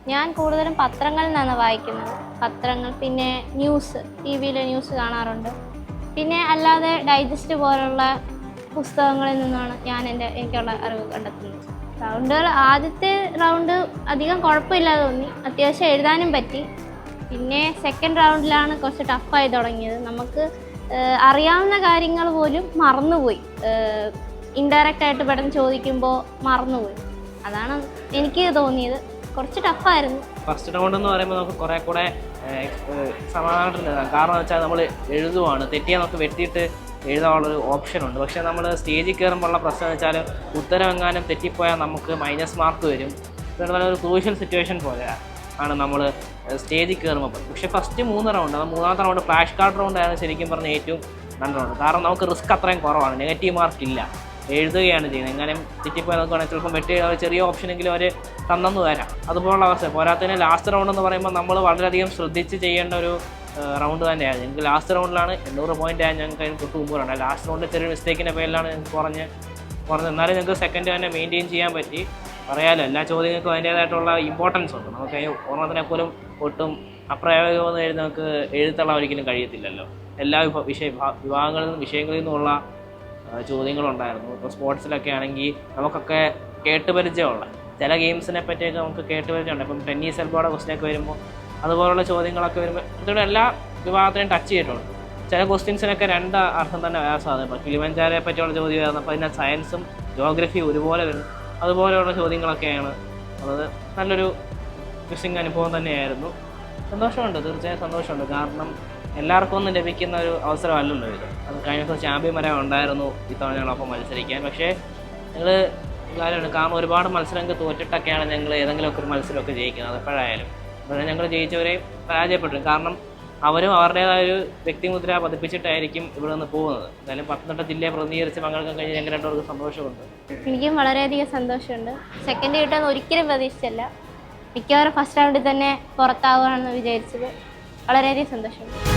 ഞാൻ കൂടുതലും പത്രങ്ങളിൽ നിന്നാണ് വായിക്കുന്നത്. പത്രങ്ങൾ, പിന്നെ ന്യൂസ്, ടി വിയിലെ ന്യൂസ് കാണാറുണ്ട്. പിന്നെ അല്ലാതെ ഡൈജസ്റ്റ് പോലുള്ള പുസ്തകങ്ങളിൽ നിന്നാണ് ഞാൻ എനിക്കുള്ള അറിവ് കണ്ടെത്തുന്നത്. റൗണ്ടുകൾ ആദ്യത്തെ റൗണ്ട് അധികം കുഴപ്പമില്ലാതെ തോന്നി, അത്യാവശ്യം എഴുതാനും പറ്റി. പിന്നെ സെക്കൻഡ് റൗണ്ടിലാണ് കുറച്ച് ടഫായി തുടങ്ങിയത്. നമുക്ക് അറിയാവുന്ന കാര്യങ്ങൾ പോലും മറന്നുപോയി. ഇൻഡയറക്റ്റ് ആയിട്ട് പെട്ടെന്ന് ചോദിക്കുമ്പോൾ മറന്നുപോയി. അതാണ് എനിക്ക് തോന്നിയത്. കുറച്ച് ടഫായിരുന്നു. ഫസ്റ്റ് റൗണ്ട് എന്ന് പറയുമ്പോൾ നമുക്ക് കുറേ കൂടെ സമാധാനമായിട്ട് കാരണം എന്ന് വെച്ചാൽ നമ്മൾ എഴുതുവാണ്, തെറ്റിയാൽ നമുക്ക് വെട്ടിയിട്ട് എഴുതാനുള്ളൊരു ഓപ്ഷൻ ഉണ്ട്. പക്ഷേ നമ്മൾ സ്റ്റേജിൽ കയറുമ്പോഴുള്ള പ്രശ്നം എന്ന് വെച്ചാൽ ഉത്തരം എങ്ങാനും തെറ്റിപ്പോയാൽ നമുക്ക് മൈനസ് മാർക്ക് വരും. ഇതുപോലെ ഒരു ക്രൂഷ്യൽ സിറ്റുവേഷൻ പോലെ ആണ് നമ്മൾ സ്റ്റേജിൽ കയറുമ്പോൾ. പക്ഷേ ഫസ്റ്റ് 3 റൗണ്ട്, അത് മൂന്നാമത്തെ റൗണ്ട് ഫ്ലാഷ് കാർഡ് റൗണ്ടാണ് ശരിക്കും പറഞ്ഞാൽ ഏറ്റവും നല്ല റൗണ്ട്. കാരണം നമുക്ക് റിസ്ക് അത്രയും കുറവാണ്, നെഗറ്റീവ് മാർക്ക് ഇല്ല, എഴുതുകയാണ് ചെയ്യുന്നത്. എങ്ങനെ തെറ്റിപ്പോയാൽ നമുക്ക് ചിലപ്പോൾ വെട്ടി ചെറിയ ഓപ്ഷനെങ്കിലും അവർ തന്നെന്ന് വരാം. അതുപോലുള്ള അവസ്ഥ. പോരാത്തതിന് ലാസ്റ്റ് റൗണ്ട് എന്ന് പറയുമ്പോൾ നമ്മൾ വളരെയധികം ശ്രദ്ധിച്ച് ചെയ്യേണ്ട ഒരു റൗണ്ട് തന്നെയായിരുന്നു. ഞങ്ങൾക്ക് ലാസ്റ്റ് റൗണ്ടിലാണ് 800 പോയിൻ്റ് ആയി ഞങ്ങൾക്ക് അതിന് തൊട്ട് മുമ്പ് റൗണ്ട്. ലാസ്റ്റ് റൗണ്ടിൽ ചെറിയ മിസ്റ്റേക്കിൻ്റെ പേരിലാണ് ഞങ്ങൾക്ക് കുറഞ്ഞ് എന്നാലും ഞങ്ങൾക്ക് സെക്കൻഡ് തന്നെ മെയിൻറ്റെയിൻ ചെയ്യാൻ പറ്റി. പറയാമല്ലോ, എല്ലാ ചോദ്യങ്ങൾക്കും അതിൻ്റേതായിട്ടുള്ള ഇമ്പോർട്ടൻസ് ഉണ്ട്. നമുക്ക് ഓർമ്മത്തിനെ പോലും ഒട്ടും അപ്രായോഗികമെന്ന് നമുക്ക് എഴുത്തുള്ള ഒരിക്കലും കഴിയത്തില്ലല്ലോ. എല്ലാ വിഭാഗങ്ങളിൽ നിന്നും വിഷയങ്ങളിൽ നിന്നുമുള്ള ചോദ്യങ്ങളുണ്ടായിരുന്നു. ഇപ്പോൾ സ്പോർട്സിലൊക്കെ ആണെങ്കിൽ നമുക്കൊക്കെ കേട്ടുപരിചയമുള്ള ചില ഗെയിംസിനെ പറ്റിയൊക്കെ നമുക്ക് കേട്ടുപരിചയമുണ്ട്. ഇപ്പം ടെന്നീസ് എൽബോയുടെ ക്വസ്റ്റ്യനൊക്കെ വരുമ്പോൾ അതുപോലുള്ള ചോദ്യങ്ങളൊക്കെ വരുമ്പോൾ ഇതിലൂടെ എല്ലാ വിഭാഗത്തിനും ടച്ച് ചെയ്തിട്ടുണ്ട്. ചില ക്വസ്റ്റ്യൻസിനൊക്കെ 2 അർത്ഥം തന്നെ വരാൻ സാധ്യത. ഇപ്പോൾ കിളിമഞ്ചാരോയെ പറ്റിയുള്ള ചോദ്യം വരുന്നത്, അപ്പോൾ അതിനകത്ത് സയൻസും ജോഗ്രഫിയും ഒരുപോലെ വരും. അതുപോലെയുള്ള ചോദ്യങ്ങളൊക്കെയാണ്. അത് നല്ലൊരു ക്വിസിങ് അനുഭവം തന്നെയായിരുന്നു. സന്തോഷമുണ്ട്, തീർച്ചയായും സന്തോഷമുണ്ട്. കാരണം എല്ലാവർക്കും ഒന്നും ലഭിക്കുന്ന ഒരു അവസരമല്ലല്ലോ ഇത്. അത് കഴിഞ്ഞ ദിവസം ചാമ്പ്യന്മാരെ ഉണ്ടായിരുന്നു ഇത്തവണ ഞങ്ങളൊപ്പം മത്സരിക്കാൻ. പക്ഷേ ഞങ്ങൾ കാര്യമാണ്, കാരണം ഒരുപാട് മത്സരങ്ങൾ തോറ്റിട്ടൊക്കെയാണ് ഞങ്ങൾ ഏതെങ്കിലുമൊക്കെ ഒരു മത്സരമൊക്കെ ജയിക്കുന്നത്. എപ്പോഴായാലും അതുപോലെ ഞങ്ങൾ ജയിച്ചവരെയും പരാജയപ്പെട്ടു. കാരണം അവരും അവരുടേതായൊരു വ്യക്തിമുദ്ര പതിപ്പിച്ചിട്ടായിരിക്കും ഇവിടെ നിന്ന് പോകുന്നത്. എന്തായാലും പത്തനംതിട്ട ജില്ലയെ പ്രതിനിധീകരിച്ച് പങ്കെടുക്കാൻ കഴിഞ്ഞ് ഞങ്ങൾ രണ്ടുപേർക്ക് സന്തോഷമുണ്ട്. എനിക്കും വളരെയധികം സന്തോഷമുണ്ട്. സെക്കൻഡ് കിട്ടുമെന്ന് ഒരിക്കലും പ്രതീക്ഷിച്ചല്ല. മിക്കവാറും ഫസ്റ്റ് റൗണ്ടിൽ തന്നെ പുറത്താവുകയാണെന്ന് വിചാരിച്ചത്. വളരെയധികം സന്തോഷമുണ്ട്.